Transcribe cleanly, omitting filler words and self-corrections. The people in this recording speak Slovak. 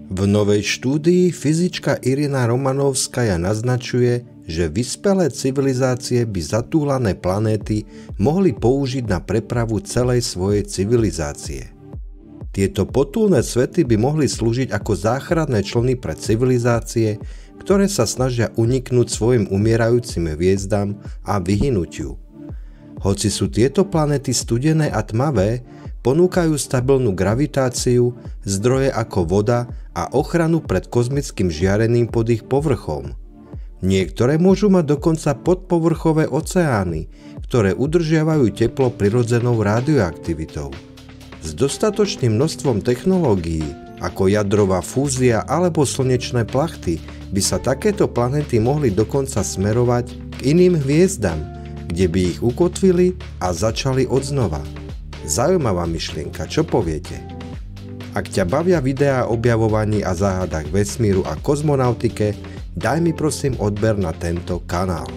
V novej štúdii fyzička Irina Romanovskaja naznačuje, že vyspelé civilizácie by zatúlané planéty mohli použiť na prepravu celej svojej civilizácie. Tieto potulné svety by mohli slúžiť ako záchranné člny pre civilizácie, ktoré sa snažia uniknúť svojim umierajúcim hviezdam a vyhynutiu. Hoci sú tieto planéty studené a tmavé, ponúkajú stabilnú gravitáciu, zdroje ako voda a ochranu pred kozmickým žiarením pod ich povrchom. Niektoré môžu mať dokonca podpovrchové oceány, ktoré udržiavajú teplo prirodzenou radioaktivitou. S dostatočným množstvom technológií, ako jadrová fúzia alebo slnečné plachty, by sa takéto planéty mohli dokonca smerovať k iným hviezdam, kde by ich ukotvili a začali odznova. Zaujímavá myšlienka, čo poviete? Ak ťa bavia videá o objavovaní a záhadách vesmíru a kozmonautike, daj mi prosím odber na tento kanál.